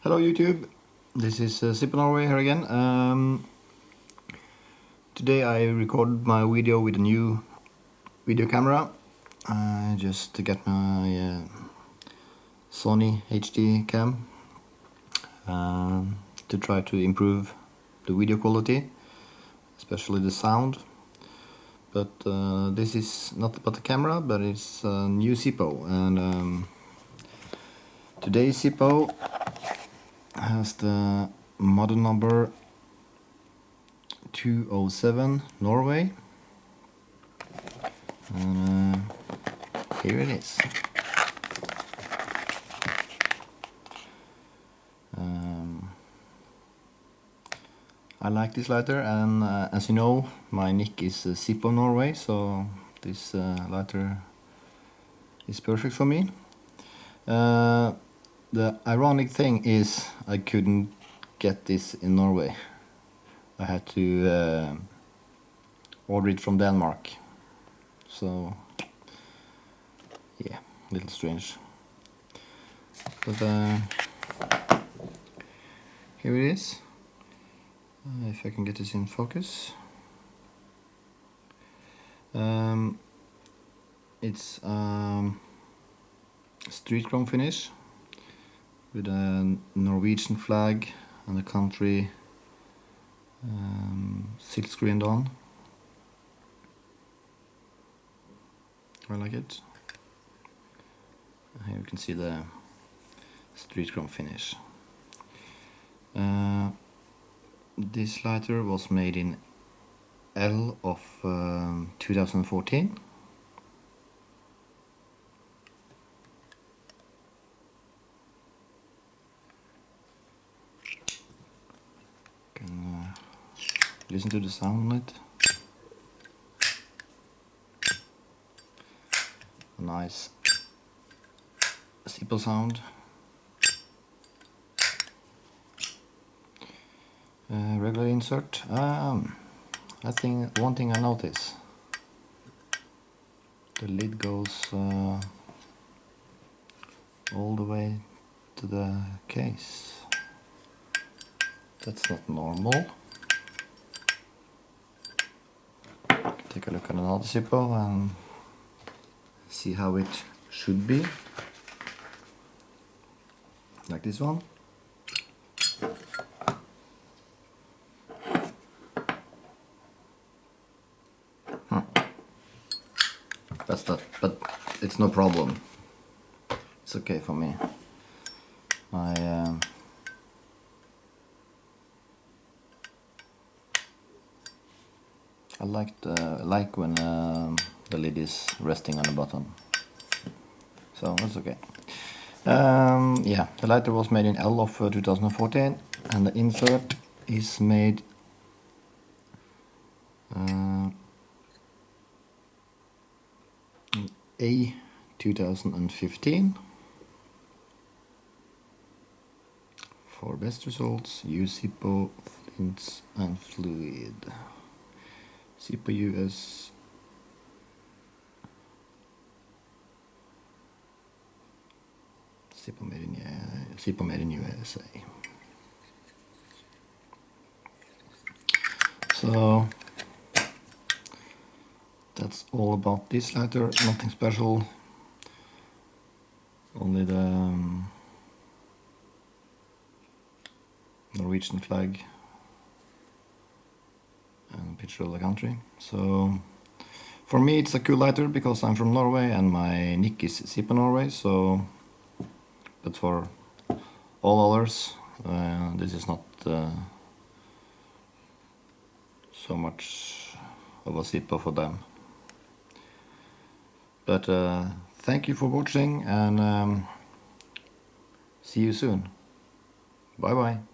Hello YouTube, this is Zippo Norway here again. Today I recorded my video with a new video camera. Just to get my Sony HD cam to try to improve the video quality, especially the sound. But this is not about the camera, but it's a new Zippo, and today's Zippo has the model number 207 Norway, and here it is. I like this lighter, and as you know, my nick is Zippo Norway, so this lighter is perfect for me. The ironic thing is I couldn't get this in Norway. I had to order it from Denmark. So yeah, a little strange. But here it is. If I can get this in focus. It's street chrome finish with a Norwegian flag and the country silk screened on. I like it. Here you can see the street chrome finish. This lighter was made in L of 2014. Can listen to the sound on it. A nice Zippo sound. Regular insert. I think one thing I notice, the lid goes all the way to the case. That's not normal. Take a look at another Zippo and see how it should be. Like this one. That's that, but it's no problem. It's okay for me. I like when the lid is resting on the bottom, so that's okay. Yeah, the lighter was made in L of 2014, and the insert is made in A 2015. For best results, use Zippo flints and fluid. Zippo US. Zippo made in USA. So that's all about this lighter. Nothing special. Only the Norwegian flag and a picture of the country. So for me it's a cool lighter because I'm from Norway and my nick is Zippo Norway. So, but for all others, this is not so much of a Zippo for them. But thank you for watching, and see you soon. Bye bye.